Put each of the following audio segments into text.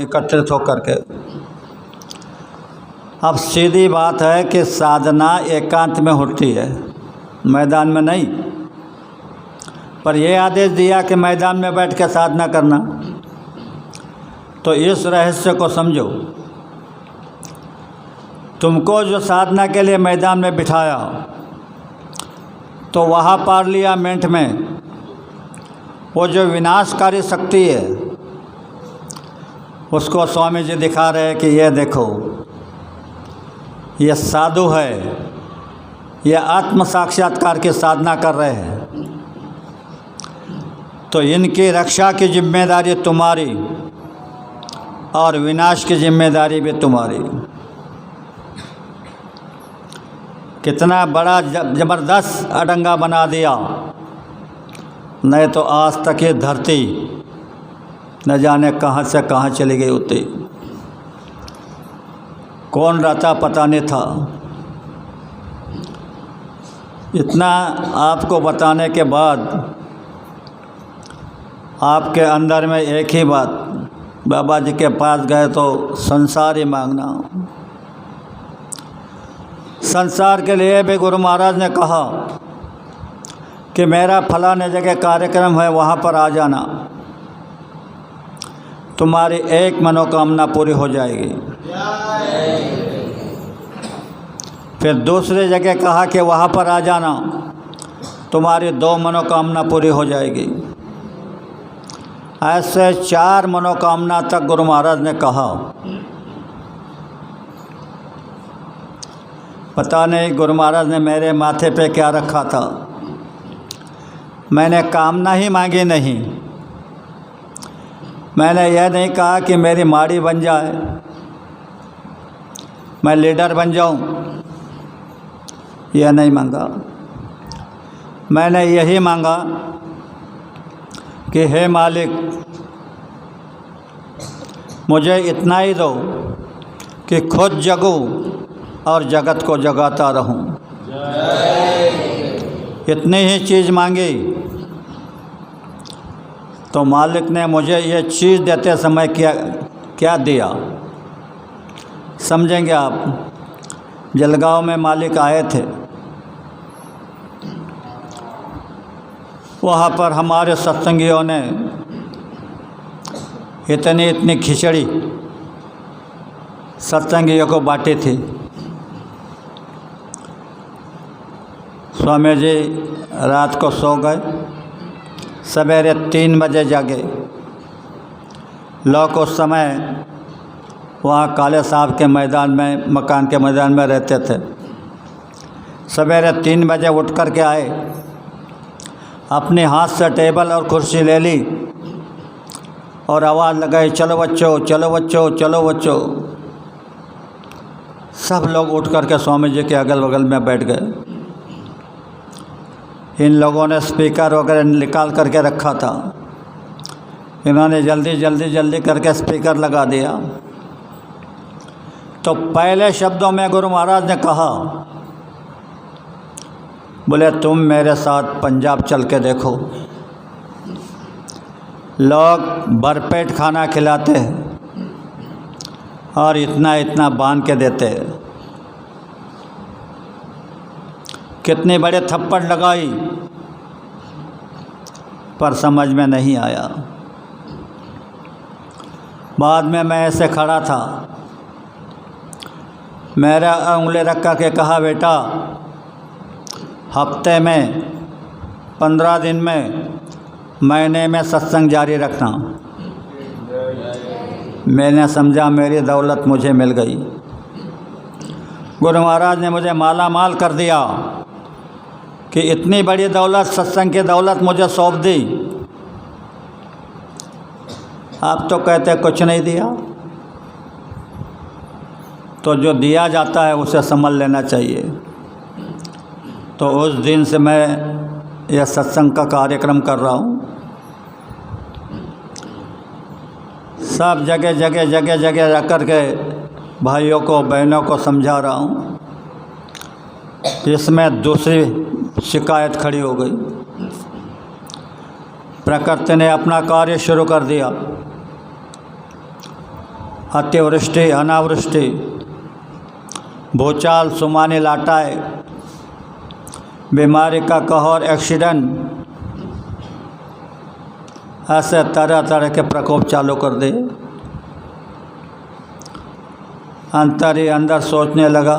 एकत्रित होकर के। अब सीधी बात है कि साधना एकांत में होती है, मैदान में नहीं। पर यह आदेश दिया कि मैदान में बैठ के साधना करना, तो इस रहस्य को समझो। तुमको जो साधना के लिए मैदान में बिठाया, तो वहाँ पार्लियामेंट में वो जो विनाशकारी शक्ति है, उसको स्वामी जी दिखा रहे हैं कि ये देखो, ये साधु है, ये आत्म साक्षात्कार की साधना कर रहे हैं, तो इनकी रक्षा की जिम्मेदारी तुम्हारी और विनाश की जिम्मेदारी भी तुम्हारी। कितना बड़ा ज़बरदस्त अडंगा बना दिया, नहीं तो आज तक ये धरती न जाने कहाँ से कहाँ चली गई होती, कौन रहता पता नहीं था। इतना आपको बताने के बाद आपके अंदर में एक ही बात, बाबा जी के पास गए तो संसार ही मांगना। संसार के लिए भी गुरु महाराज ने कहा कि मेरा फलाने जगह कार्यक्रम है, वहाँ पर आ जाना, तुम्हारी एक मनोकामना पूरी हो जाएगी। फिर दूसरी जगह कहा कि वहाँ पर आ जाना, तुम्हारी 2 मनोकामना पूरी हो जाएगी। ऐसे 4 मनोकामना तक गुरु महाराज ने कहा। पता नहीं गुरु महाराज ने मेरे माथे पे क्या रखा था। मैंने कामना ही मांगी नहीं। मैंने यह नहीं कहा कि मेरी माड़ी बन जाए, मैं लीडर बन जाऊं, यह नहीं मांगा। मैंने यही मांगा कि हे मालिक, मुझे इतना ही दो कि खुद जगूं और जगत को जगाता रहूं। इतनी ही चीज़ मांगी, तो मालिक ने मुझे ये चीज़ देते समय क्या दिया, समझेंगे आप। जलगांव में मालिक आए थे, वहाँ पर हमारे सत्संगियों ने इतनी खिचड़ी सत्संगियों को बांटी थी। स्वामी जी रात को सो गए, सवेरे 3 बजे जागे। लोग उस समय वहाँ काले साहब के मैदान में, मकान के मैदान में रहते थे। सवेरे 3 बजे उठ कर के आए, अपने हाथ से टेबल और कुर्सी ले ली और आवाज़ लगाई, चलो बच्चों, चलो बच्चों, चलो बच्चों। सब लोग उठ कर के स्वामी जी के अगल बगल में बैठ गए। इन लोगों ने स्पीकर वगैरह निकाल करके रखा था, इन्होंने जल्दी करके स्पीकर लगा दिया। तो पहले शब्दों में गुरु महाराज ने कहा, बोले तुम मेरे साथ पंजाब चल के देखो, लोग भरपेट खाना खिलाते हैं और इतना बांध के देते हैं। कितने बड़े थप्पड़ लगाई, पर समझ में नहीं आया। बाद में मैं ऐसे खड़ा था, मेरा उंगली रख कर के कहा, बेटा हफ्ते में, 15 दिन में, महीने में सत्संग जारी रखना। मैंने समझा मेरी दौलत मुझे मिल गई। गुरु महाराज ने मुझे माला माल कर दिया कि इतनी बड़ी दौलत, सत्संग की दौलत मुझे सौंप दी। आप तो कहते कुछ नहीं दिया, तो जो दिया जाता है उसे संभाल लेना चाहिए। तो उस दिन से मैं यह सत्संग का कार्यक्रम कर रहा हूँ। सब जगह रख कर के भाइयों को, बहनों को समझा रहा हूँ। इसमें दूसरी शिकायत खड़ी हो गई। प्रकृति ने अपना कार्य शुरू कर दिया। अतिवृष्टि, अनावृष्टि, भूचाल, सुमानी लाटाएँ, बीमारी का कहर, एक्सीडेंट, ऐसे तरह तरह के प्रकोप चालू कर दे। अंतर ही अंदर सोचने लगा,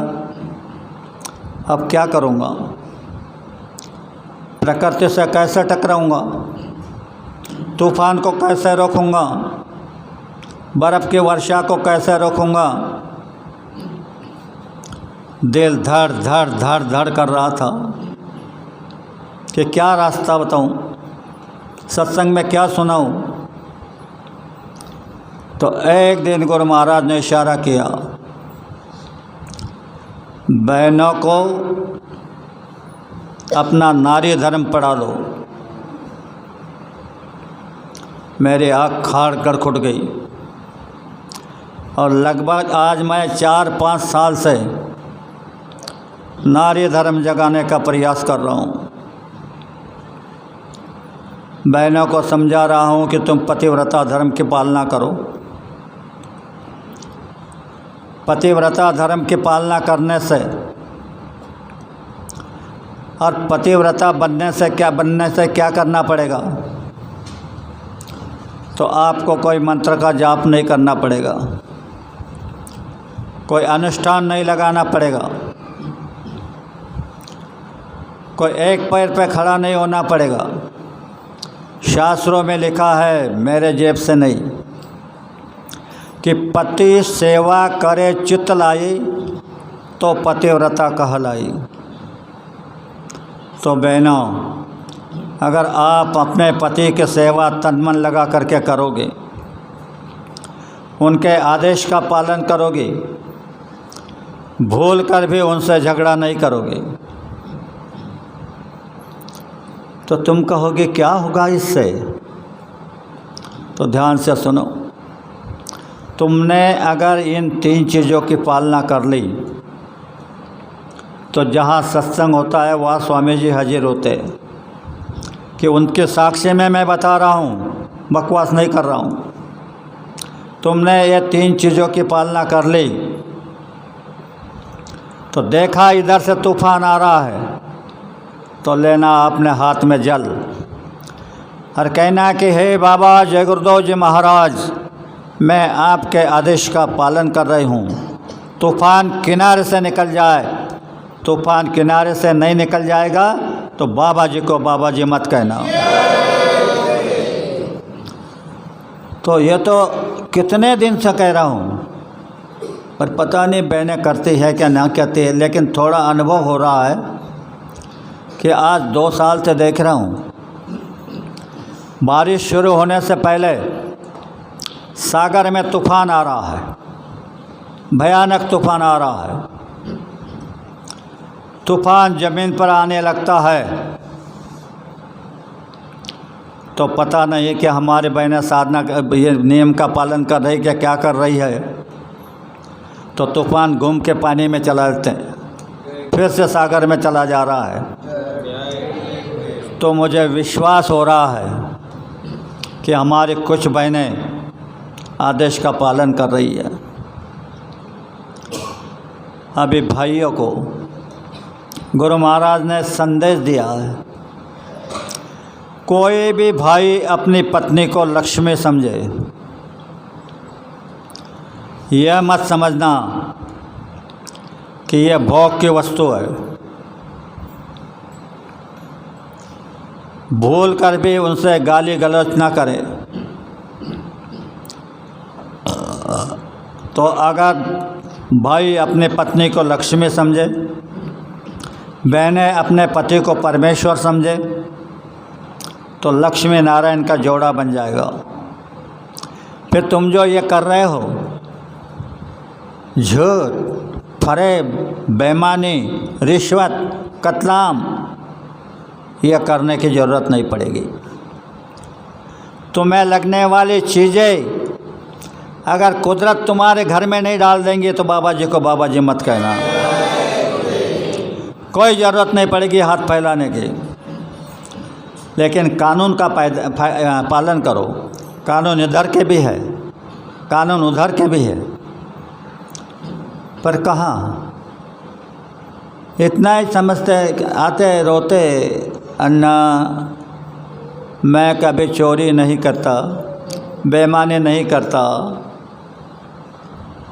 अब क्या करूँगा, प्रकृति से कैसे टकराऊँगा, तूफान को कैसे रोकूँगा, बर्फ़ की वर्षा को कैसे रोकूँगा। दिल धड़ धड़ धड़ धड़ कर रहा था कि क्या रास्ता बताऊँ, सत्संग में क्या सुनाऊँ। तो एक दिन गुरु महाराज ने इशारा किया, बहनों को अपना नारी धर्म पढ़ा लो। मेरी आँख खाड़ कर खुट गई और लगभग आज मैं 4-5 साल से नारी धर्म जगाने का प्रयास कर रहा हूँ। बहनों को समझा रहा हूँ कि तुम पतिव्रता धर्म की पालना करो। पतिव्रता धर्म की पालना करने से और पतिव्रता बनने से क्या करना पड़ेगा, तो आपको कोई मंत्र का जाप नहीं करना पड़ेगा, कोई अनुष्ठान नहीं लगाना पड़ेगा, कोई एक पैर पे खड़ा नहीं होना पड़ेगा। शास्त्रों में लिखा है, मेरे जेब से नहीं, कि पति सेवा करे चित लाई तो पतिव्रता कहलाई। तो बहनों, अगर आप अपने पति की सेवा तन मन लगा करके करोगे, उनके आदेश का पालन करोगे, भूल कर भी उनसे झगड़ा नहीं करोगे, तो तुम कहोगे क्या होगा इससे। तो ध्यान से सुनो, तुमने अगर इन 3 चीज़ों की पालना कर ली तो जहाँ सत्संग होता है वहाँ स्वामी जी हाजिर होते कि उनके साक्ष्य में मैं बता रहा हूँ, बकवास नहीं कर रहा हूँ। तुमने ये 3 चीज़ों की पालना कर ली तो देखा इधर से तूफान आ रहा है तो लेना अपने हाथ में जल और कहना कि हे बाबा जय गुरुदेव जी महाराज, मैं आपके आदेश का पालन कर रही हूँ। तूफान किनारे से निकल जाए, तूफान किनारे से नहीं निकल जाएगा तो बाबा जी को बाबा जी मत कहना। तो ये तो कितने दिन से कह रहा हूँ, पर पता नहीं बहनें करती है क्या ना कहती है, लेकिन थोड़ा अनुभव हो रहा है कि आज 2 साल से देख रहा हूँ। बारिश शुरू होने से पहले सागर में तूफान आ रहा है, भयानक तूफान आ रहा है। तूफान ज़मीन पर आने लगता है तो पता नहीं कि हमारे बहनें साधना ये नियम का पालन कर रही है, क्या कर रही है। तो तूफान घूम के पानी में चला जाते हैं, फिर से सागर में चला जा रहा है। तो मुझे विश्वास हो रहा है कि हमारी कुछ बहनें आदेश का पालन कर रही है। अभी भाइयों को गुरु महाराज ने संदेश दिया है, कोई भी भाई अपनी पत्नी को लक्ष्मी समझे, यह मत समझना कि यह भोग की वस्तु है। भूल कर भी उनसे गाली गलौज ना करे। तो अगर भाई अपने पत्नी को लक्ष्मी समझे, बहनें अपने पति को परमेश्वर समझे, तो लक्ष्मी नारायण का जोड़ा बन जाएगा। फिर तुम जो ये कर रहे हो, झूठ, फरेब, बेईमानी, रिश्वत, कतलाम, यह करने की ज़रूरत नहीं पड़ेगी। तुम्हें लगने वाली चीज़ें अगर कुदरत तुम्हारे घर में नहीं डाल देंगे तो बाबा जी को बाबा जी मत कहना। कोई ज़रूरत नहीं पड़ेगी हाथ फैलाने की, लेकिन कानून का पालन करो। कानून इधर के भी है, कानून उधर के भी है, पर कहाँ इतना ही समझते आते रोते, अन्ना मैं कभी चोरी नहीं करता, बेईमानी नहीं करता,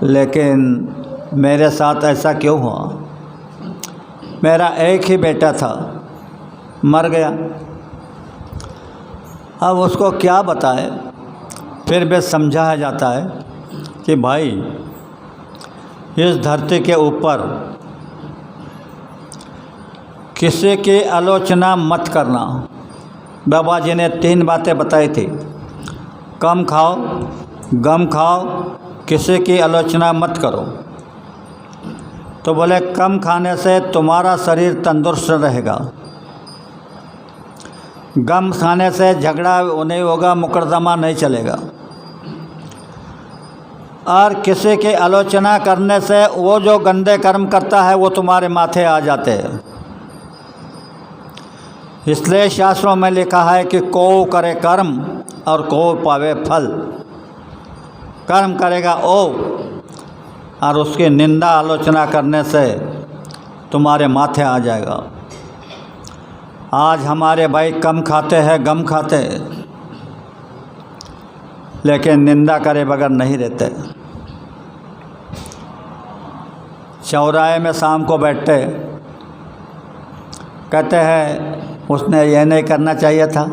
लेकिन मेरे साथ ऐसा क्यों हुआ? मेरा एक ही बेटा था, मर गया। अब उसको क्या बताए? फिर भी समझाया जाता है कि भाई इस धरती के ऊपर किसी की आलोचना मत करना। बाबा जी ने 3 बातें बताई थी, कम खाओ, गम खाओ, किसी की आलोचना मत करो। तो बोले कम खाने से तुम्हारा शरीर तंदुरुस्त रहेगा, गम खाने से झगड़ा नहीं होगा, मुकदमा नहीं चलेगा, और किसी की आलोचना करने से वो जो गंदे कर्म करता है वो तुम्हारे माथे आ जाते हैं। इसलिए शास्त्रों में लिखा है कि को करे कर्म और को पावे फल। कर्म करेगा ओ, और उसकी निंदा आलोचना करने से तुम्हारे माथे आ जाएगा। आज हमारे भाई कम खाते हैं, गम खाते हैं, लेकिन निंदा करे बगैर नहीं रहते। चौराहे में शाम को बैठते, कहते हैं उसने ये नहीं करना चाहिए था,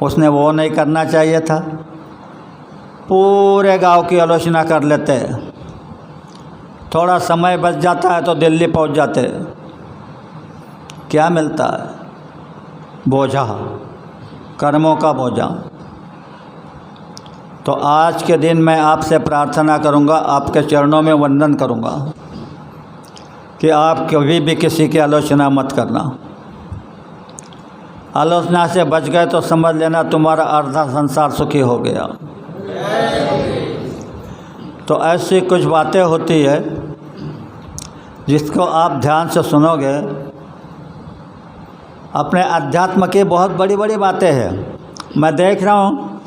उसने वो नहीं करना चाहिए था, पूरे गांव की आलोचना कर लेते हैं। थोड़ा समय बच जाता है तो दिल्ली पहुंच जाते। क्या मिलता है? बोझा, कर्मों का बोझा। तो आज के दिन मैं आपसे प्रार्थना करूंगा, आपके चरणों में वंदन करूंगा कि आप कभी भी किसी की आलोचना मत करना। आलोचना से बच गए तो समझ लेना तुम्हारा आधा संसार सुखी हो गया। तो ऐसी कुछ बातें होती है जिसको आप ध्यान से सुनोगे। अपने अध्यात्म की बहुत बड़ी बड़ी बातें हैं। मैं देख रहा हूँ,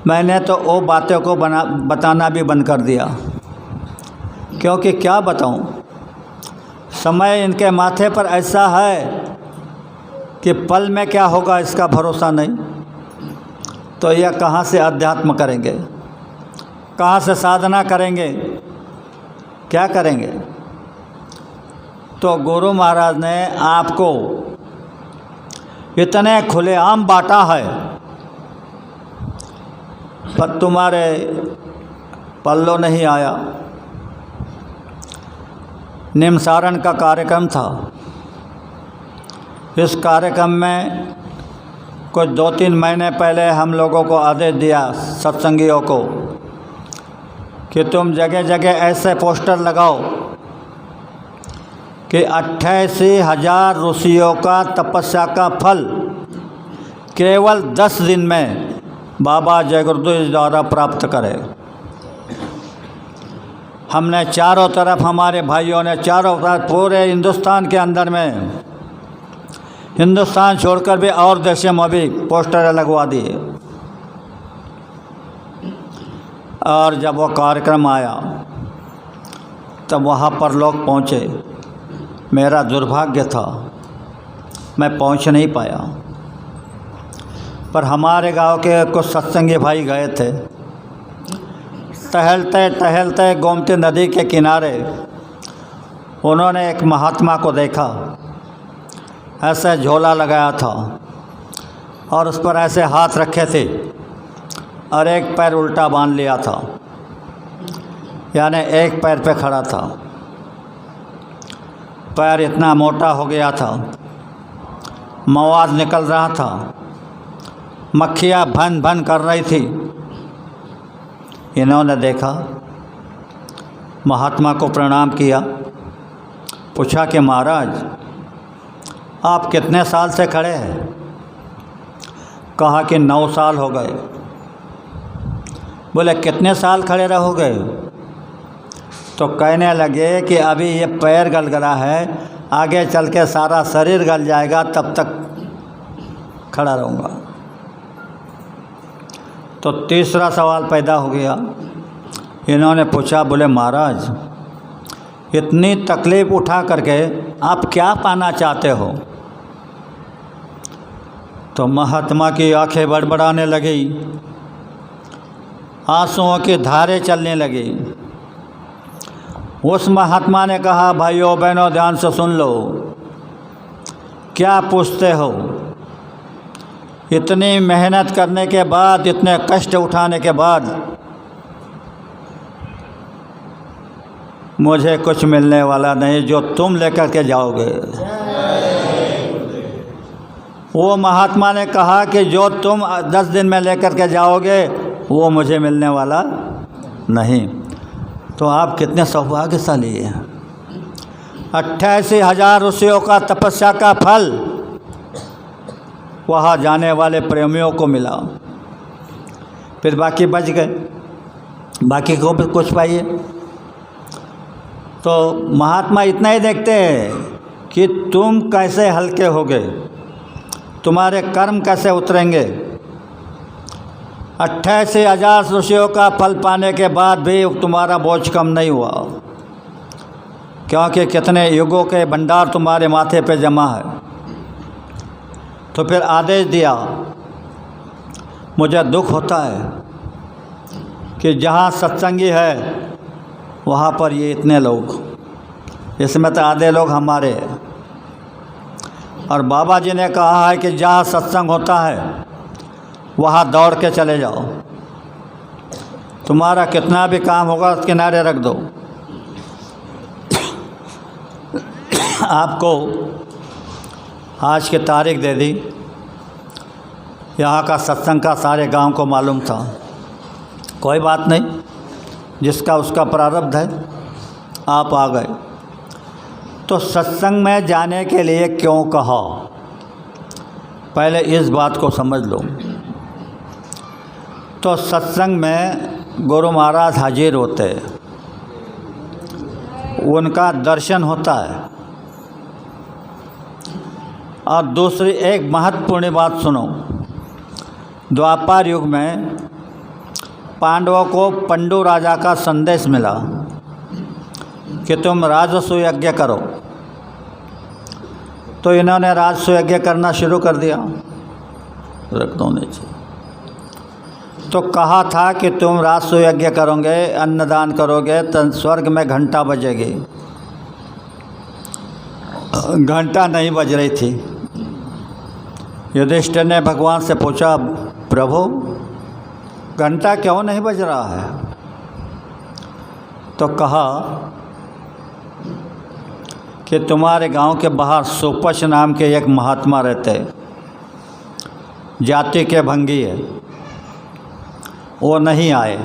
मैंने तो वो बातों को बताना भी बंद कर दिया, क्योंकि क्या बताऊँ, समय इनके माथे पर ऐसा है कि पल में क्या होगा इसका भरोसा नहीं। तो यह कहाँ से अध्यात्म करेंगे, कहाँ से साधना करेंगे, क्या करेंगे? तो गुरु महाराज ने आपको इतने खुलेआम बांटा है, पर तुम्हारे पल्लो नहीं आया। निमसारण का कार्यक्रम था। इस कार्यक्रम में कुछ 2-3 महीने पहले हम लोगों को आदेश दिया सत्संगियों को कि तुम जगह जगह ऐसे पोस्टर लगाओ कि 88,000 ऋषियों का तपस्या का फल केवल 10 दिन में बाबा जय गुरुदेव द्वारा प्राप्त करे। हमने चारों तरफ, हमारे भाइयों ने चारों तरफ पूरे हिंदुस्तान के अंदर में, हिंदुस्तान छोड़कर भी और देशों में भी पोस्टर लगवा दिए। और जब वो कार्यक्रम आया तब वहाँ पर लोग पहुँचे। मेरा दुर्भाग्य था, मैं पहुँच नहीं पाया, पर हमारे गांव के कुछ सत्संगी भाई गए थे। टहलते टहलते गोमती नदी के किनारे उन्होंने एक महात्मा को देखा, ऐसे झोला लगाया था और उस पर ऐसे हाथ रखे थे और एक पैर उल्टा बांध लिया था, यानी एक पैर पे खड़ा था। पैर इतना मोटा हो गया था, मवाद निकल रहा था, मक्खियाँ भन भन कर रही थी। इन्होंने देखा, महात्मा को प्रणाम किया, पूछा कि महाराज आप कितने साल से खड़े हैं? कहा कि 9 साल हो गए। बोले कितने साल खड़े रहोगे? तो कहने लगे कि अभी ये पैर गल गला है, आगे चल के सारा शरीर गल जाएगा, तब तक खड़ा रहूँगा। तो तीसरा सवाल पैदा हो गया। इन्होंने पूछा, बोले महाराज इतनी तकलीफ़ उठा करके आप क्या पाना चाहते हो? तो महात्मा की आंखें बड़बड़ाने लगी, आंसुओं की धारें चलने लगी। उस महात्मा ने कहा, भाइयों बहनों ध्यान से सुन लो, क्या पूछते हो? इतनी मेहनत करने के बाद, इतने कष्ट उठाने के बाद मुझे कुछ मिलने वाला नहीं जो तुम लेकर के जाओगे। वो महात्मा ने कहा कि जो तुम 10 दिन में लेकर के जाओगे वो मुझे मिलने वाला नहीं। तो आप कितने सौभाग्यशाली हैं। 88,000 ऋषियों का तपस्या का फल वहाँ जाने वाले प्रेमियों को मिला। फिर बाकी बच गए, बाकी को भी कुछ पाइए। तो महात्मा इतना ही देखते हैं कि तुम कैसे हल्के होगे, तुम्हारे कर्म कैसे उतरेंगे। 88,000 ऋषियों का फल पाने के बाद भी तुम्हारा बोझ कम नहीं हुआ, क्योंकि कितने युगों के भंडार तुम्हारे माथे पे जमा है। तो फिर आदेश दिया, मुझे दुख होता है कि जहाँ सत्संगी है वहाँ पर ये इतने लोग, इसमें तो आधे लोग हमारे हैं। और बाबा जी ने कहा है कि जहाँ सत्संग होता है वहाँ दौड़ के चले जाओ, तुम्हारा कितना भी काम होगा किनारे रख दो। आपको आज की तारीख दे दी, यहाँ का सत्संग का सारे गांव को मालूम था। कोई बात नहीं, जिसका उसका प्रारब्ध है। आप आ गए तो सत्संग में जाने के लिए क्यों कहा, पहले इस बात को समझ लो। तो सत्संग में गुरु महाराज हाजिर होते, उनका दर्शन होता है। और दूसरी एक महत्वपूर्ण बात सुनो, द्वापर युग में पांडवों को पंडु राजा का संदेश मिला कि तुम राजस्व यज्ञ करो। तो इन्होंने राजस्व यज्ञ करना शुरू कर दिया। रख दो नीचे। तो कहा था कि तुम राजस्व यज्ञ करोगे, अन्नदान करोगे तो स्वर्ग में घंटा बजेगी। घंटा नहीं बज रही थी। युधिष्ठिर ने भगवान से पूछा, प्रभु घंटा क्यों नहीं बज रहा है? तो कहा कि तुम्हारे गांव के बाहर सुपच नाम के एक महात्मा रहते, जाति के भंगी है, वो नहीं आए।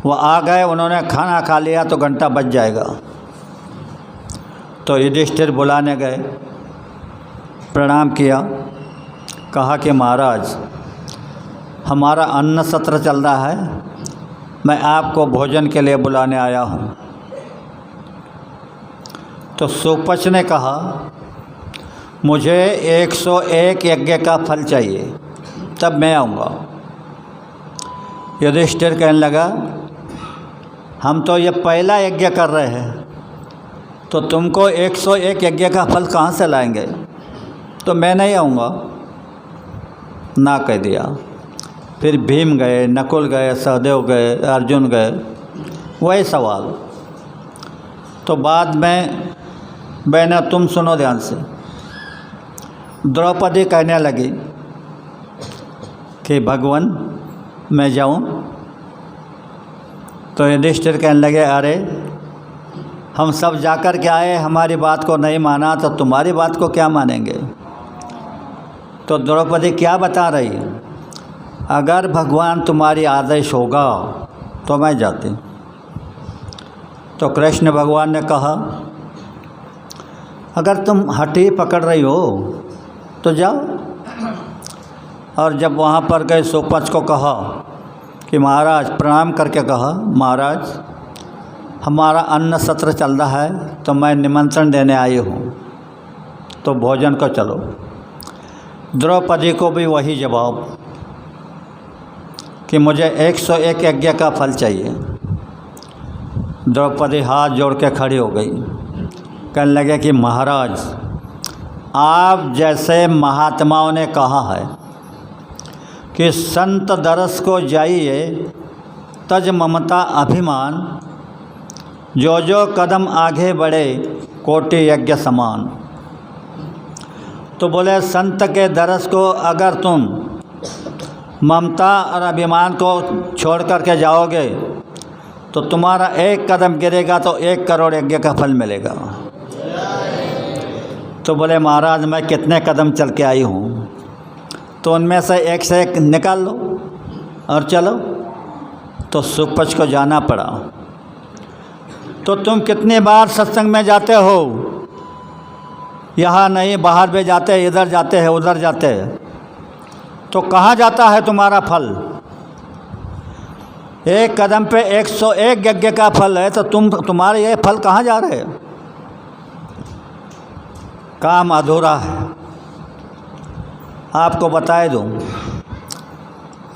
वो आ गए, उन्होंने खाना खा लिया तो घंटा बज जाएगा। तो युधिष्ठिर बुलाने गए, प्रणाम किया, कहा कि महाराज हमारा अन्न सत्र चल रहा है, मैं आपको भोजन के लिए बुलाने आया हूँ। तो सुपच ने कहा, मुझे 101 यज्ञ का फल चाहिए, तब मैं आऊँगा। युधिष्ठिर कहने लगा, हम तो ये पहला यज्ञ कर रहे हैं, तो तुमको 101 यज्ञ का फल कहाँ से लाएंगे? तो मैं नहीं आऊँगा, ना कह दिया। फिर भीम गए, नकुल गए, सहदेव गए, अर्जुन गए, वही सवाल। तो बाद में बहना तुम सुनो ध्यान से, द्रौपदी कहने लगी कि भगवान मैं जाऊं? तो युधिष्ठिर कहने लगे, अरे हम सब जाकर के आए, हमारी बात को नहीं माना तो तुम्हारी बात को क्या मानेंगे? तो द्रौपदी क्या बता रही है, अगर भगवान तुम्हारी आदेश होगा तो मैं जाती। तो कृष्ण भगवान ने कहा, अगर तुम हठी पकड़ रही हो तो जाओ। और जब वहाँ पर गए, सुपच को कहा कि महाराज, प्रणाम करके कहा, महाराज हमारा अन्न सत्र चल रहा है, तो मैं निमंत्रण देने आई हूँ, तो भोजन को चलो। द्रौपदी को भी वही जवाब। कि मुझे 101 यज्ञ का फल चाहिए। द्रौपदी हाथ जोड़ के खड़ी हो गई, कहने लगे कि महाराज, आप जैसे महात्माओं ने कहा है कि संत दरस को जाइए तज ममता अभिमान, जो जो कदम आगे बढ़े कोटि यज्ञ समान। तो बोले संत के दरस को अगर तुम ममता और अभिमान को छोड़ करके जाओगे तो तुम्हारा एक कदम गिरेगा तो 1 करोड़ यज्ञ का फल मिलेगा। तो बोले महाराज, मैं कितने कदम चल के आई हूँ। तो उनमें से एक निकाल लो और चलो। तो सुपच को जाना पड़ा। तो तुम कितनी बार सत्संग में जाते हो? यहाँ नहीं, बाहर भी जाते हैं, इधर जाते हैं, उधर जाते हैं। तो कहाँ जाता है तुम्हारा फल? 1 कदम पे 101 यज्ञ का फल है, तो तुम्हारे ये फल कहाँ जा रहे हैं? काम अधूरा है। आपको बताए दूँ,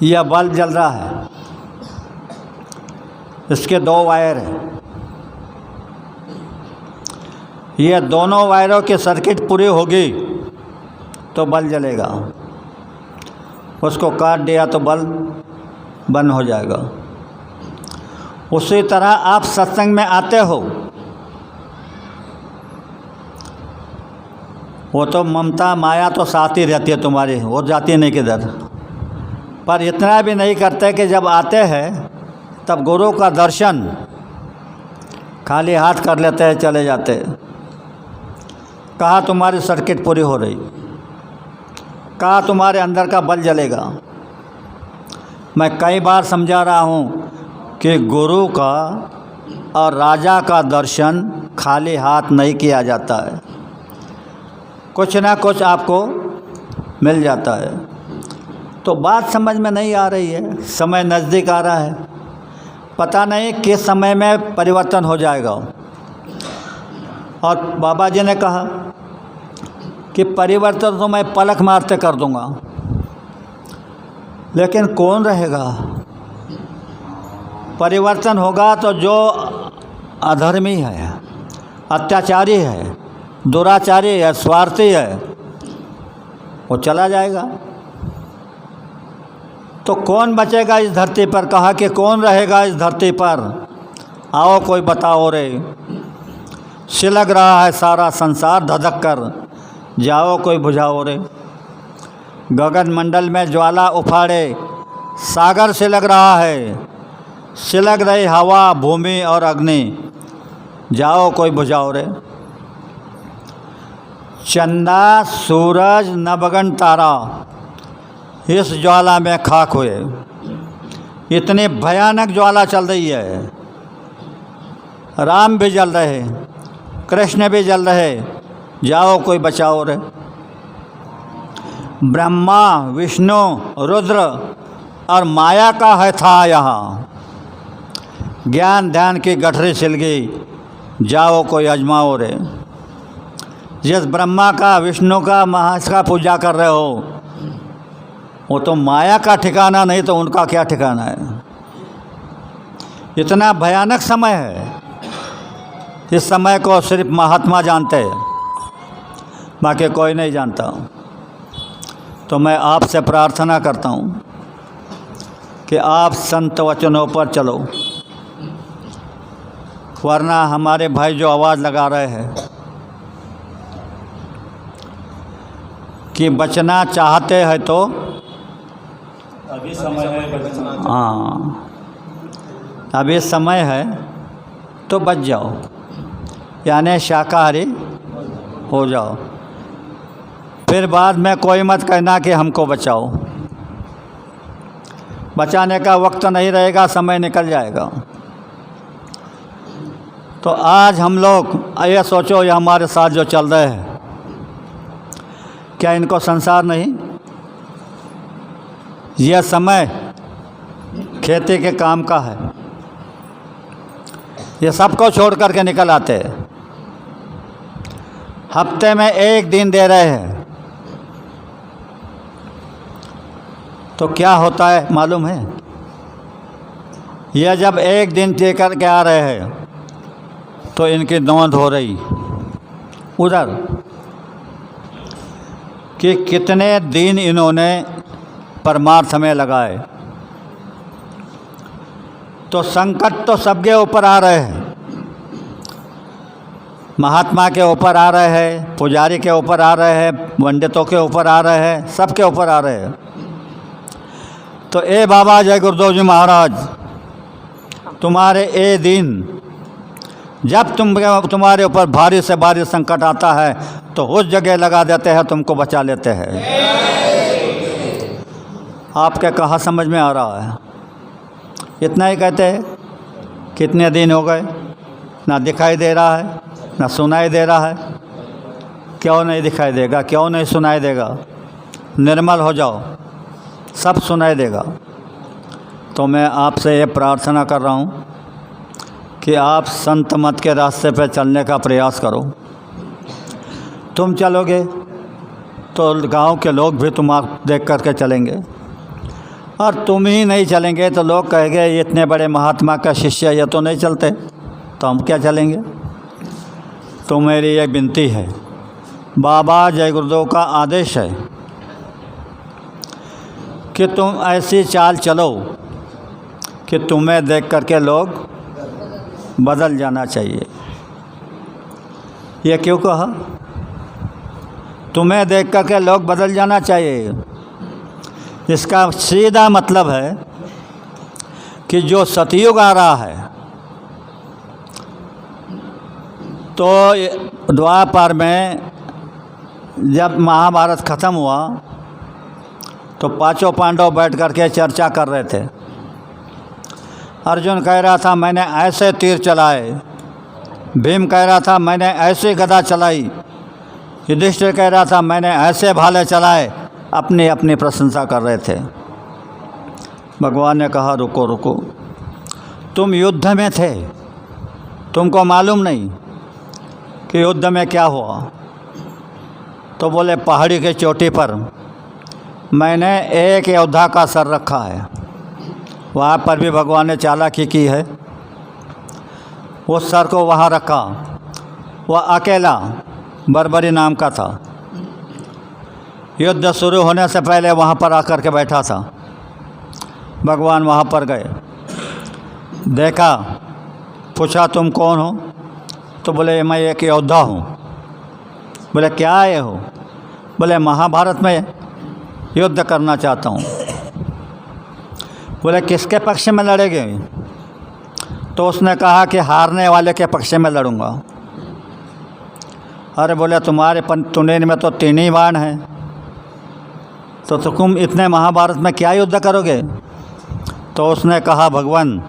यह बल्ब जल रहा है, इसके 2 वायर हैं। ये दोनों वायरों की सर्किट पूरी होगी तो बल्ब जलेगा, उसको काट दिया तो बल्ब बंद हो जाएगा। उसी तरह आप सत्संग में आते हो, वो तो ममता माया तो साथ ही रहती है तुम्हारी, वो जाती नहीं किधर। पर इतना भी नहीं करते कि जब आते हैं तब गुरु का दर्शन खाली हाथ कर लेते हैं, चले जाते हैं। कहाँ तुम्हारी सर्किट पूरी हो रही? कहाँ तुम्हारे अंदर का बल जलेगा? मैं कई बार समझा रहा हूँ कि गुरु का और राजा का दर्शन खाली हाथ नहीं किया जाता है, कुछ ना कुछ आपको मिल जाता है। तो बात समझ में नहीं आ रही है, समय नज़दीक आ रहा है, पता नहीं किस समय में परिवर्तन हो जाएगा। और बाबा जी ने कहा कि परिवर्तन तो मैं पलक मारते कर दूंगा, लेकिन कौन रहेगा? परिवर्तन होगा तो जो अधर्मी है, अत्याचारी है, दुराचारी है, स्वार्थी है, वो चला जाएगा। तो कौन बचेगा इस धरती पर? कहा कि कौन रहेगा इस धरती पर? आओ कोई बताओ रे। सिलग रहा है सारा संसार धधक कर, जाओ कोई बुझाओ रे। गगन मंडल में ज्वाला उफाड़े सागर सिलग रहा है, सिलग रही हवा, भूमि और अग्नि, जाओ कोई बुझाओ रे। चंदा, सूरज, नवगन तारा इस ज्वाला में खाक हुए। इतनी भयानक ज्वाला चल रही है। राम भी जल रहे, कृष्ण भी जल रहे, जाओ कोई बचाओ रे। ब्रह्मा, विष्णु, रुद्र और माया का है था यहाँ, ज्ञान ध्यान की गठरी सिल गई, जाओ कोई अजमाओ रे। जिस ब्रह्मा का, विष्णु का, महाश का पूजा कर रहे हो, वो तो माया का ठिकाना नहीं तो उनका क्या ठिकाना है? इतना भयानक समय है। इस समय को सिर्फ महात्मा जानते हैं, बाकी कोई नहीं जानता। तो मैं आपसे प्रार्थना करता हूँ कि आप संत वचनों पर चलो, वरना हमारे भाई जो आवाज़ लगा रहे हैं कि बचना चाहते हैं तो अभी समय है बचना। हाँ, अभी समय है तो बच जाओ, यानी शाकाहारी हो जाओ। फिर बाद में कोई मत कहना कि हमको बचाओ। बचाने का वक्त नहीं रहेगा, समय निकल जाएगा। तो आज हम लोग ये सोचो, ये हमारे साथ जो चल रहे हैं, क्या इनको संसार नहीं? यह समय खेती के काम का है, ये सबको छोड़ करके निकल आते हैं। हफ्ते में 1 दिन दे रहे हैं, तो क्या होता है मालूम है? ये जब एक दिन तय करके आ रहे हैं तो इनकी नौंद हो रही उधर कि कितने दिन इन्होंने परमार्थ में लगाए। तो संकट तो सबके ऊपर आ रहे हैं, महात्मा के ऊपर आ रहे हैं, पुजारी के ऊपर आ रहे हैं, पंडितों के ऊपर आ रहे हैं, सबके ऊपर आ रहे हैं। तो ए बाबा जय गुरुदेव जी महाराज, तुम्हारे ए दिन जब तुम्हारे ऊपर भारी से भारी संकट आता है तो उस जगह लगा देते हैं, तुमको बचा लेते हैं। आपके कहाँ समझ में आ रहा है? इतना ही कहते हैं। कितने दिन हो गए, ना दिखाई दे रहा है ना सुनाई दे रहा है। क्यों नहीं दिखाई देगा, क्यों नहीं सुनाई देगा? निर्मल हो जाओ, सब सुनाई देगा। तो मैं आपसे ये प्रार्थना कर रहा हूँ कि आप संत मत के रास्ते पर चलने का प्रयास करो। तुम चलोगे तो गांव के लोग भी तुम देख करके चलेंगे, और तुम ही नहीं चलेंगे तो लोग कहेंगे ये इतने बड़े महात्मा का शिष्य ये तो नहीं चलते, तो हम क्या चलेंगे? तो मेरी ये विनती है, बाबा जय गुरुदेव का आदेश है कि तुम ऐसी चाल चलो कि तुम्हें देख करके लोग बदल जाना चाहिए। ये क्यों कहा? तुम्हें देख करके लोग बदल जाना चाहिए। इसका सीधा मतलब है कि जो सतयुग आ रहा है, तो द्वापर में जब महाभारत ख़त्म हुआ तो पांचों पांडव बैठ करके चर्चा कर रहे थे। अर्जुन कह रहा था मैंने ऐसे तीर चलाए, भीम कह रहा था मैंने ऐसे गदा चलाई, युधिष्ठिर कह रहा था मैंने ऐसे भाले चलाए, अपनी अपनी प्रशंसा कर रहे थे। भगवान ने कहा रुको रुको, तुम युद्ध में थे, तुमको मालूम नहीं कि युद्ध में क्या हुआ? तो बोले पहाड़ी की चोटी पर मैंने एक योद्धा का सर रखा है, वहाँ पर भी भगवान ने चालाकी की है। उस सर को वहाँ रखा, वह अकेला बर्बरी नाम का था। युद्ध शुरू होने से पहले वहाँ पर आकर के बैठा था। भगवान वहाँ पर गए, देखा, पूछा तुम कौन हो? तो बोले मैं एक योद्धा हूँ। बोले क्या आए हो? बोले महाभारत में युद्ध करना चाहता हूँ। बोले किसके पक्ष में लड़ेंगे? तो उसने कहा कि हारने वाले के पक्ष में लड़ूंगा। अरे बोले तुम्हारे तुनेन में तो 3 ही बाण हैं, तो तुम इतने महाभारत में क्या युद्ध करोगे? तो उसने कहा भगवान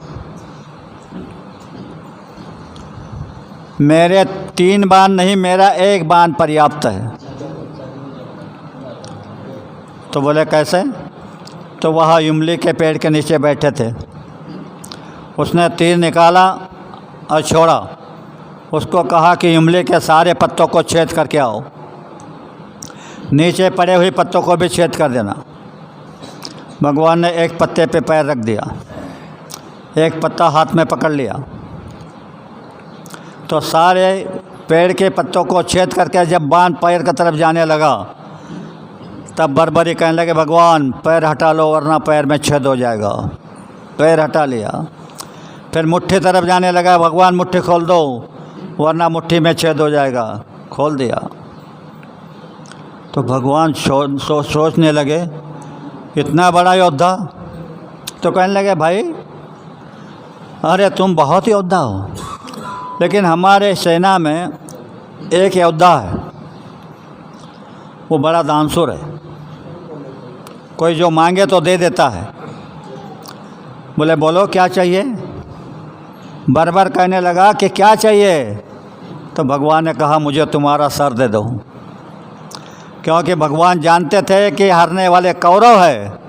मेरे 3 बाण नहीं, मेरा 1 बाण पर्याप्त है। तो बोले कैसे? तो वह इमली के पेड़ के नीचे बैठे थे। उसने तीर निकाला और छोड़ा। उसको कहा कि इमली के सारे पत्तों को छेद करके आओ, नीचे पड़े हुए पत्तों को भी छेद कर देना। भगवान ने एक पत्ते पे पैर रख दिया, एक पत्ता हाथ में पकड़ लिया, तो सारे पेड़ के पत्तों को छेद करके जब बाण पैर की तरफ जाने लगा, तब बर्बरी कहने लगे भगवान पैर हटा लो वरना पैर में छेद हो जाएगा। पैर हटा लिया। फिर मुट्ठी तरफ जाने लगा, भगवान मुट्ठी खोल दो वरना मुट्ठी में छेद हो जाएगा। खोल दिया। तो भगवान सोचने लगे इतना बड़ा योद्धा। तो कहने लगे भाई अरे तुम बहुत योद्धा हो, लेकिन हमारे सेना में एक योद्धा है, वो बड़ा दानशूर है, कोई जो मांगे तो दे देता है। बोले बोलो क्या चाहिए? बर्बर कहने लगा कि क्या चाहिए? तो भगवान ने कहा मुझे तुम्हारा सर दे दो, क्योंकि भगवान जानते थे कि हारने वाले कौरव है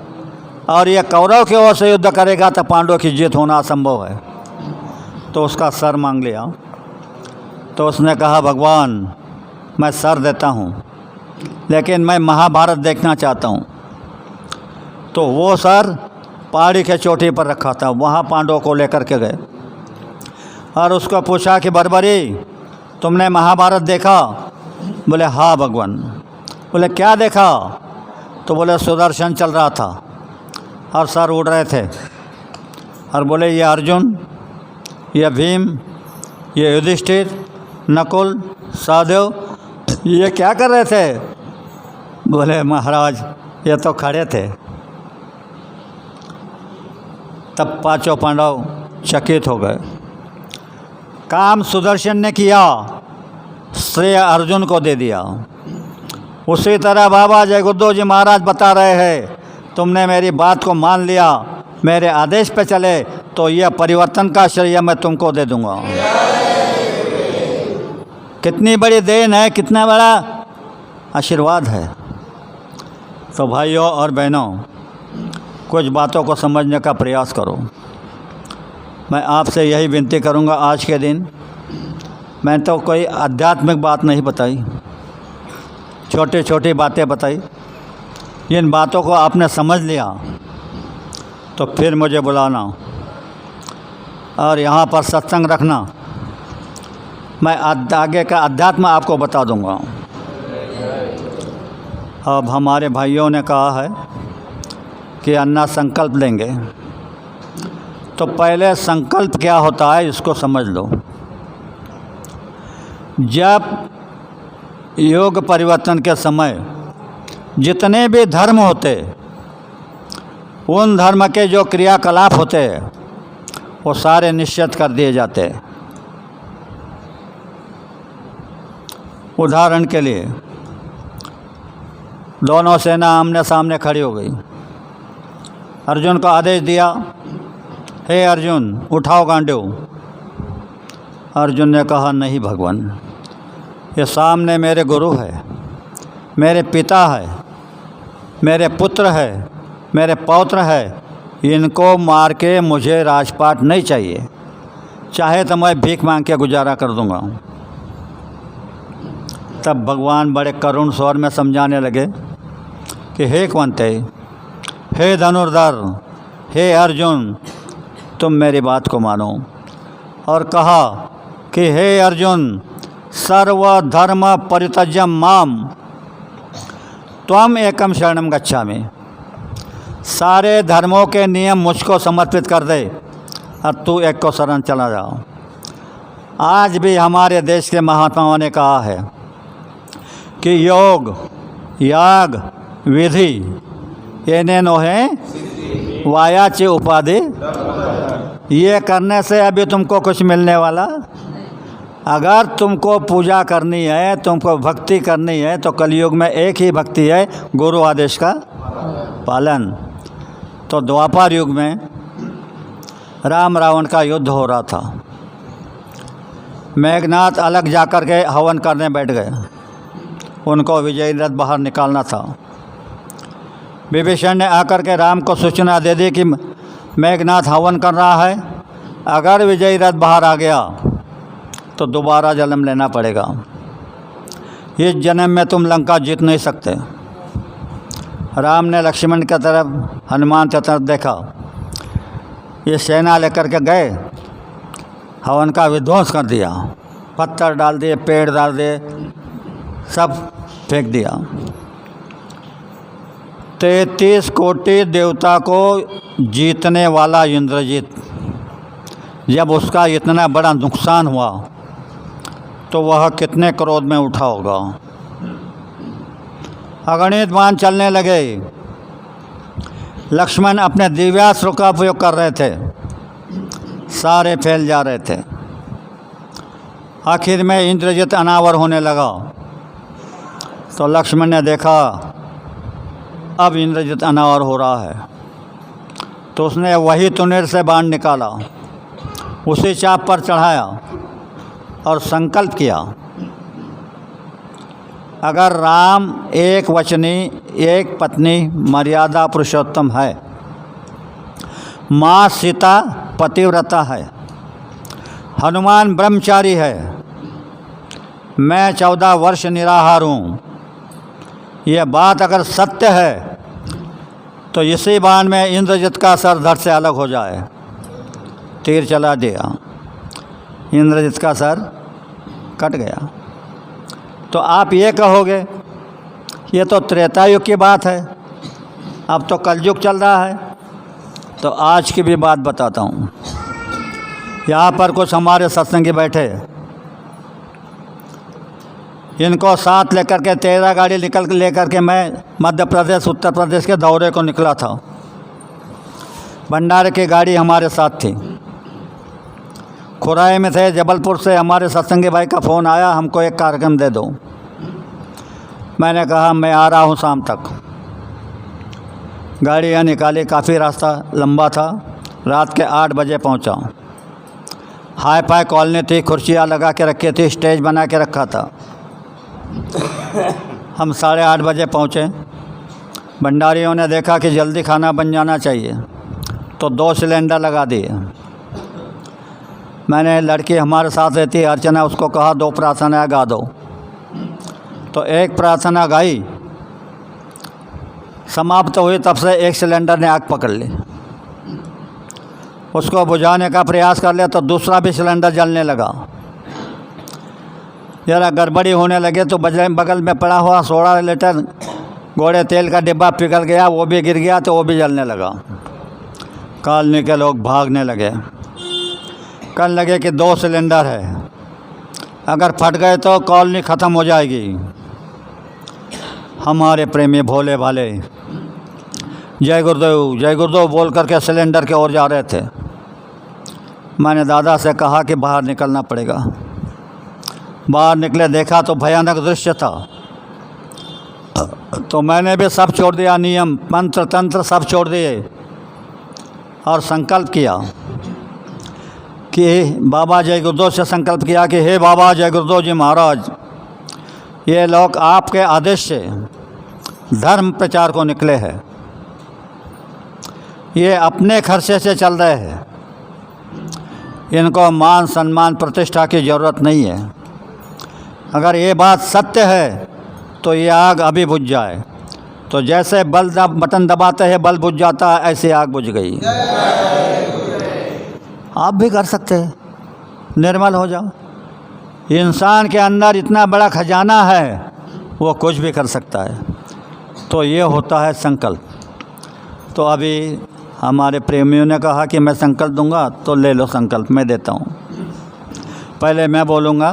और ये कौरव की ओर से युद्ध करेगा तो पांडवों की जीत होना असंभव है। तो उसका सर मांग लिया। तो उसने कहा भगवान मैं सर देता हूँ, लेकिन मैं महाभारत देखना चाहता हूँ। तो वो सर पहाड़ी के चोटी पर रखा था। वहाँ पांडवों को लेकर के गए और उसको पूछा कि बर्बरी तुमने महाभारत देखा? बोले हाँ भगवान। बोले क्या देखा? तो बोले सुदर्शन चल रहा था और सर उड़ रहे थे। और बोले ये अर्जुन, ये भीम, ये युधिष्ठिर, नकुल, सहदेव ये क्या कर रहे थे? बोले महाराज ये तो खड़े थे। तब पांचों पांडव चकित हो गए। काम सुदर्शन ने किया, श्रेय अर्जुन को दे दिया। उसी तरह बाबा जय गुरुदेव जी महाराज बता रहे हैं, तुमने मेरी बात को मान लिया, मेरे आदेश पे चले तो यह परिवर्तन का श्रेय मैं तुमको दे दूंगा। कितनी बड़ी देन है, कितना बड़ा आशीर्वाद है। तो भाइयों और बहनों, कुछ बातों को समझने का प्रयास करो। मैं आपसे यही विनती करूंगा, आज के दिन मैं तो कोई आध्यात्मिक बात नहीं बताई, छोटी छोटी बातें बताई। जिन बातों को आपने समझ लिया तो फिर मुझे बुलाना और यहाँ पर सत्संग रखना। मैं आगे का अध्यात्म आपको बता दूंगा। अब हमारे भाइयों ने कहा है कि अन्ना संकल्प लेंगे, तो पहले संकल्प क्या होता है इसको समझ लो। जब योग परिवर्तन के समय जितने भी धर्म होते, उन धर्म के जो क्रियाकलाप होते वो सारे निश्चित कर दिए जाते। उदाहरण के लिए दोनों सेना आमने सामने खड़ी हो गई। अर्जुन को आदेश दिया, हे अर्जुन उठाओ गांडू। अर्जुन ने कहा नहीं भगवान, ये सामने मेरे गुरु है, मेरे पिता है, मेरे पुत्र है, मेरे पौत्र है, इनको मार के मुझे राजपाट नहीं चाहिए, चाहे तो मैं भीख मांग के गुजारा कर दूंगा। तब भगवान बड़े करुण स्वर में समझाने लगे कि हे कुंती, हे धनुर्धर, हे अर्जुन, तुम मेरी बात को मानो। और कहा कि हे अर्जुन, सर्वधर्म परित्यज्य माम त्वम एकम शरणम गच्छामि। सारे धर्मों के नियम मुझको समर्पित कर दे और तू एक को शरण चला जाओ। आज भी हमारे देश के महात्माओं ने कहा है कि योग, याग, विधि येनेनो है वायाची उपाधि। ये करने से अभी तुमको कुछ मिलने वाला। अगर तुमको पूजा करनी है, तुमको भक्ति करनी है, तो कलयुग में एक ही भक्ति है, गुरु आदेश का पालन। तो द्वापर युग में राम रावण का युद्ध हो रहा था। मेघनाथ अलग जाकर के हवन करने बैठ गए, उनको विजयी रथ बाहर निकालना था। विभीषण ने आकर के राम को सूचना दे दी कि मेघनाथ हवन कर रहा है, अगर विजयी रथ बाहर आ गया तो दोबारा जन्म लेना पड़ेगा, इस जन्म में तुम लंका जीत नहीं सकते। राम ने लक्ष्मण की तरफ, हनुमान की तरफ देखा, ये सेना लेकर के गए, हवन का विध्वंस कर दिया, पत्थर डाल दिए, पेड़ डाल दिए, सब फेंक दिया। 33 कोटि देवता को जीतने वाला इंद्रजीत, जब उसका इतना बड़ा नुकसान हुआ तो वह कितने क्रोध में उठा होगा। अगणित बाण चलने लगे। लक्ष्मण अपने दिव्यास्त्र का उपयोग कर रहे थे, सारे फैल जा रहे थे। आखिर में इंद्रजीत अनावर होने लगा तो लक्ष्मण ने देखा अब इंद्रजीत अनावर हो रहा है, तो उसने वही तुनीर से बाण निकाला, उसी चाप पर चढ़ाया और संकल्प किया, अगर राम एक वचनी, एक पत्नी, मर्यादा पुरुषोत्तम है, माँ सीता पतिव्रता है, हनुमान ब्रह्मचारी है, मैं 14 वर्ष निराहार हूँ, यह बात अगर सत्य है तो इसी बाण में इंद्रजित का सर धड़ से अलग हो जाए। तीर चला दिया, इंद्रजित का सर कट गया। तो आप ये कहोगे ये तो त्रेता युग की बात है, अब तो कलयुग चल रहा है। तो आज की भी बात बताता हूँ। यहाँ पर कुछ हमारे सत्संगी बैठे, इनको साथ लेकर के 13 गाड़ी लेकर के मैं मध्य प्रदेश उत्तर प्रदेश के दौरे को निकला था। भंडारे की गाड़ी हमारे साथ थी। खुराई में थे, जबलपुर से हमारे सत्संगी भाई का फ़ोन आया, हमको एक कार्यक्रम दे दो। मैंने कहा मैं आ रहा हूँ शाम तक। गाड़ियाँ निकाली, काफ़ी रास्ता लंबा था। रात के 8 बजे पहुँचा। हाई फाई कॉलोनी थी, कुर्सियाँ लगा के रखी थी, स्टेज बना के रखा था। हम 8:30 बजे पहुँचे। भंडारियों ने देखा कि जल्दी खाना बन जाना चाहिए, तो 2 सिलेंडर लगा दिए। मैंने लड़की हमारे साथ रहती है अर्चना, उसको कहा 2 प्रार्थना गा दो। तो एक प्रार्थना गाई, समाप्त हुई, तब से एक सिलेंडर ने आग पकड़ ली। उसको बुझाने का प्रयास कर लिया तो दूसरा भी सिलेंडर जलने लगा। ज़रा गड़बड़ी होने लगे तो बगल में पड़ा हुआ 16 लीटर घोड़े तेल का डिब्बा पिघल गया, वो भी गिर गया तो वो भी जलने लगा। कॉलोनी के लोग भागने लगे, कहने लगे कि 2 सिलेंडर है, अगर फट गए तो कॉलोनी ख़त्म हो जाएगी। हमारे प्रेमी भोले भाले जय गुरुदेव बोल करके सिलेंडर की ओर जा रहे थे। मैंने दादा से कहा कि बाहर निकलना पड़ेगा। बाहर निकले, देखा तो भयानक दृश्य था। तो मैंने भी सब छोड़ दिया, नियम मंत्र तंत्र सब छोड़ दिए और संकल्प किया कि बाबा जय गुरुदेव से संकल्प किया कि हे बाबा जय गुरुदेव जी महाराज, ये लोग आपके आदेश से धर्म प्रचार को निकले हैं, ये अपने खर्चे से चल रहे हैं, इनको मान सम्मान प्रतिष्ठा की ज़रूरत नहीं है। अगर ये बात सत्य है तो ये आग अभी बुझ जाए। तो जैसे बटन दबाते हैं बल्ब बुझ जाता है, ऐसी आग बुझ गई। आप भी कर सकते हैं, निर्मल हो जाओ। इंसान के अंदर इतना बड़ा खजाना है, वो कुछ भी कर सकता है। तो ये होता है संकल्प। तो अभी हमारे प्रेमियों ने कहा कि मैं संकल्प दूंगा, तो ले लो संकल्प, मैं देता हूँ। पहले मैं बोलूँगा,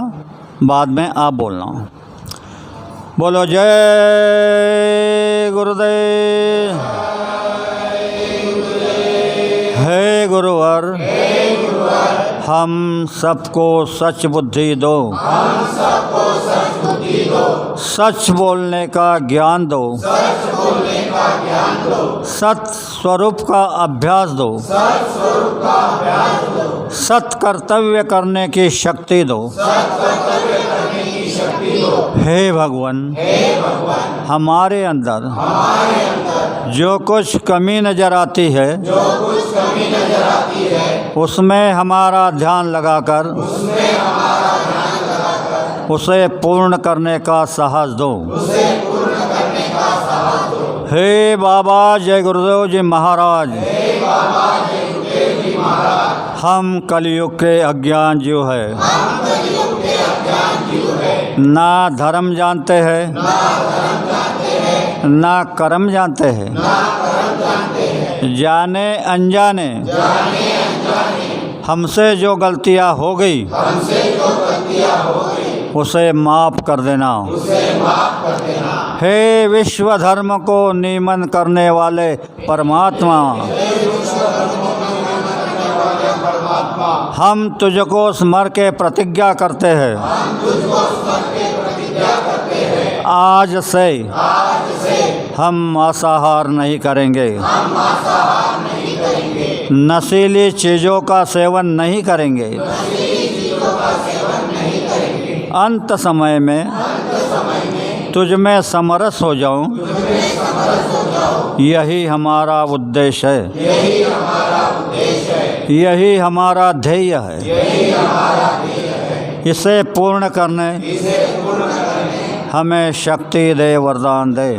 बाद में आप बोलना। बोलो जय गुरुदेव। हे गुरुवर, हम सबको सच बुद्धि दो, सच बोलने का ज्ञान दो, सत स्वरूप का अभ्यास दो, सत कर्तव्य करने की शक्ति दो। हे भगवान, हमारे अंदर जो कुछ कमी नजर आती है, उसमें हमारा ध्यान लगाकर उसे पूर्ण करने का साहस दो। हे बाबा जय गुरुदेव जी महाराज, हम कलयुग के अज्ञान जीव है, ना धर्म जानते हैं, ना कर्म जानते हैं। जाने अनजाने हमसे जो गलतियां हो गई, उसे माफ़ कर देना। हे विश्व धर्म को नियमन करने वाले परमात्मा, हम तुझको स्मर के प्रतिज्ञा करते हैं, आज से हम मांसाहार नहीं करेंगे, नशीली चीज़ों का सेवन नहीं करेंगे। अंत समय में तुझ में समरस हो जाऊं, यही हमारा उद्देश्य है, यही हमारा ध्येय है। इसे पूर्ण करने हमें शक्ति दे, वरदान दे।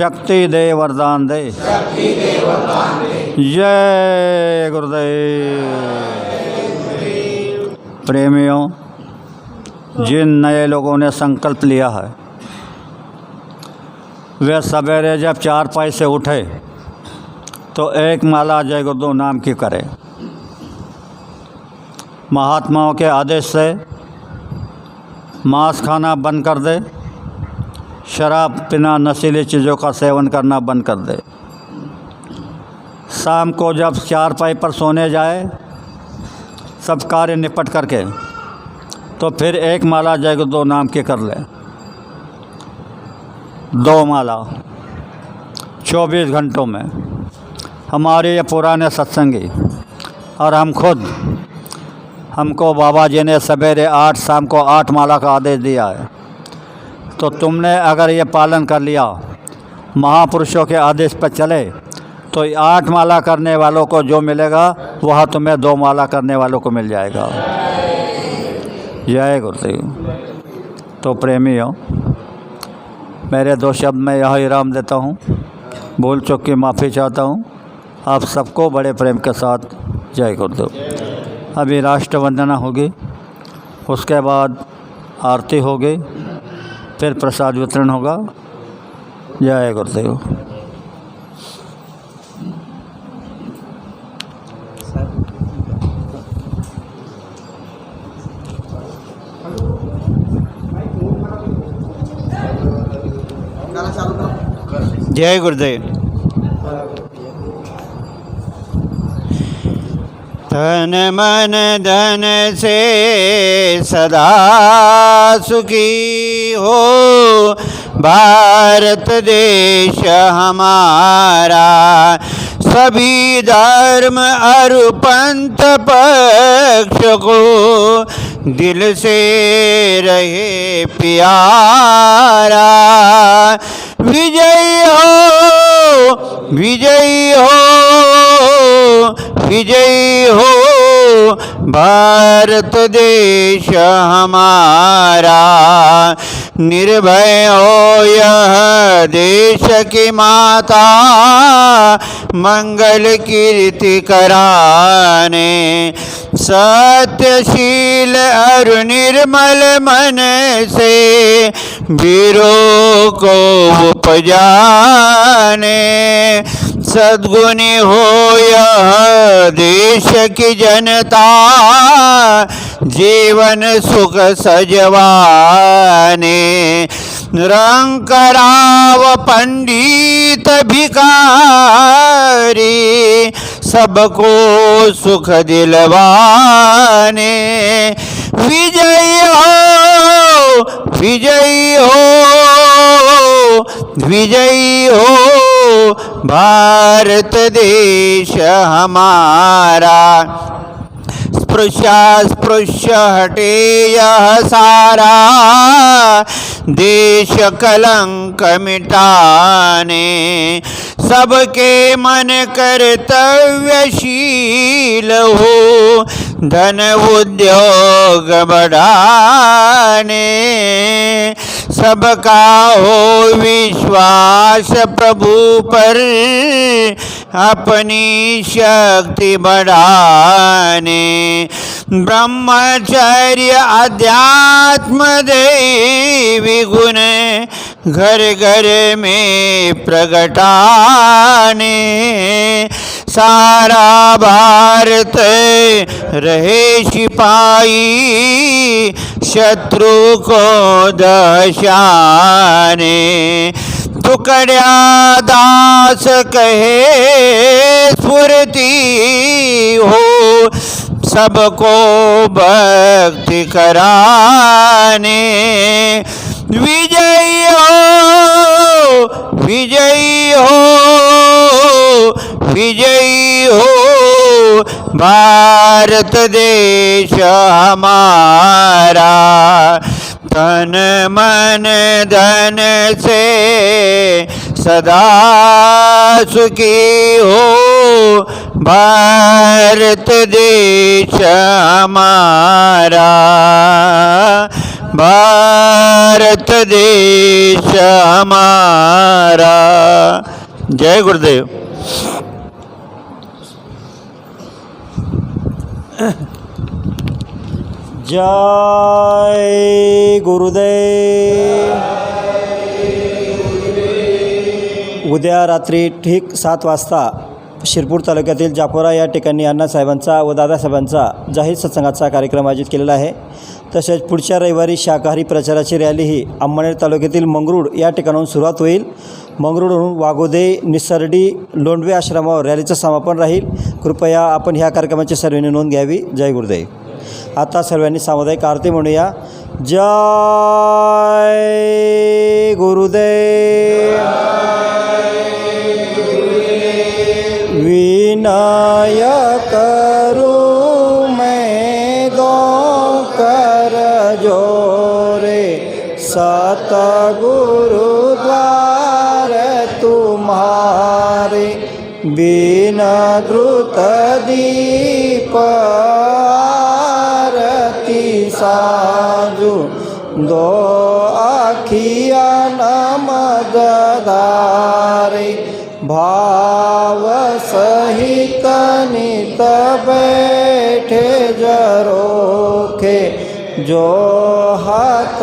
शक्ति दे वरदान दे। जय गुरुदेव। प्रेमियों, जिन नए लोगों ने संकल्प लिया है वे सवेरे जब चारपाई से उठे तो एक माला जय गुरुदेव नाम की करें। महात्माओं के आदेश से मांस खाना बंद कर दे, शराब पीना, नशीली चीज़ों का सेवन करना बंद कर दे। शाम को जब चारपाई पर सोने जाए सब कार्य निपट करके तो फिर एक माला जय गुरुदेव नाम की कर ले। 2 माला 24 घंटों में। हमारे ये पुराने सत्संगी और हम खुद, हमको बाबा जी ने सवेरे 8 शाम को 8 माला का आदेश दिया है। तो तुमने अगर ये पालन कर लिया, महापुरुषों के आदेश पर चले, तो 8 माला करने वालों को जो मिलेगा वह तुम्हें 2 माला करने वालों को मिल जाएगा। जय गुरुदेव। तो प्रेमियों, मेरे 2 शब्द में यह इनाम देता हूँ। भूल चूक की माफ़ी चाहता हूँ। आप सबको बड़े प्रेम के साथ जय गुरुदेव। अभी राष्ट्र वंदना होगी, उसके बाद आरती होगी, फिर प्रसाद वितरण होगा। जय गुरुदेव। जय गुरुदेव। तन मन धन से सदा सुखी हो भारत देश हमारा। सभी धर्म और पंथ पक्ष को दिल से रहे प्यारा। विजयी हो, विजयी हो, विजयी हो भारत देश हमारा। निर्भय हो यह देश की माता, मंगल कीर्ति कराने। सत्यशील और निर्मल मन से वीरों को उपजाने। सद्गुणी हो यह देश की जनता, जीवन सुख सजवाने। रंग कराव पंडित भिखारी, सबको सुख दिलवाने। विजयी हो, विजयी हो, विजयी हो भारत देश हमारा। स्पृश्य हटे यह सारा, देश कलंक मिटाने। सबके मन कर्तव्यशील हो, धन उद्योग बढ़ाने। सबका हो विश्वास प्रभु पर, अपनी शक्ति बढ़ाने। ब्रह्मचर्य अध्यात्म दैवी गुण, घर घर में प्रगटाने। सारा भारत रहे सिपाही, शत्रु को दशाने। टुकड़िया दास कहे स्फूर्ति हो, सबको भक्ति कराने। विजयी हो, विजयी हो, विजयी हो भारत देश हमारा। तन मन धन से सदा सुखी हो भारत देश हमारा। भारत देश हमारा। जय गुरुदेव। जय गुरुदेव। उद्या रात्री ठीक 7 वाजता शिरपूर तालुक्यातील जापोरा या ठिकाणी अण्णासाहेबांचा व दादासाहेबांचा जाहीर सत्संगाचा कार्यक्रम आयोजित केलेला आहे। तसेच पुढच्या रविवारी शाकाहारी प्रचाराची रॅलीही अंमळनेर तालुक्यातील मंगरूळ या ठिकाणाहून सुरुवात होईल। मंगरूळहून वाघोदे, निसर्डी, लोंढवे आश्रमावर रॅलीचं समापन राहील। कृपया आपण ह्या कार्यक्रमाची सर्वांनी नोंद घ्यावी। जय गुरुदेव। आता सर्वांनी सामुदायिक आरती म्हणूया। जय गुरुदेव। विनय करूं मैं दो कर जोरे, सतगुरु द्वार तुम्हारे, बिना द्रुत दीप आरती साजू, दो आखिया नमद धारे, भाव सहित नित बैठे जरोखे, जो हाथ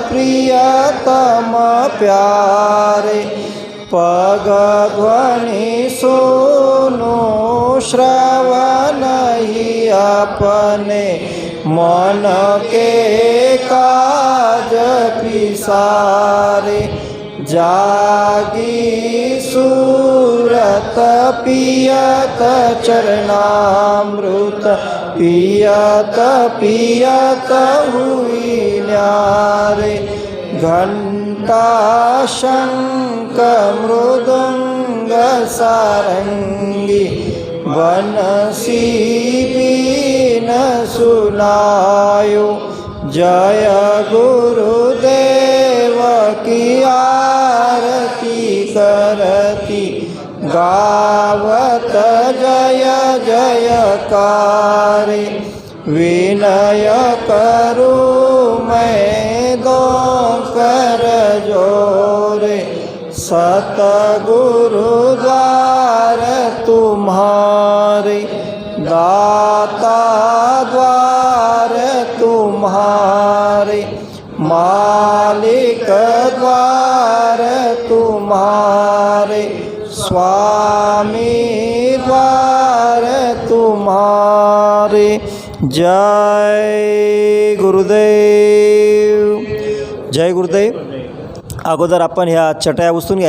प्रियतम प्यारे, पग ध्वनि सुनो श्रवण ही अपने, मन के काज पिसारे, जागी सूरत पियत चरणामृत, पियत पियत हुई न्यारे, घंटा शंख मृदंग सारंगी, बंसी बीन सुनायो, जय गुरुदेव की आरती करती, गावत जय जयकारे, विनय करूं मैं दो कर जोरे, सतगुरु द्वार तुम्हारे, दाता द्वार तुम्हारे, मालिक द्वार तुम्हारे, स्वामी द्वार तुम्हारे। जय गुरुदेव। जय गुरुदेव। अगोदर आपण ह्या चटया उचलून घ्या।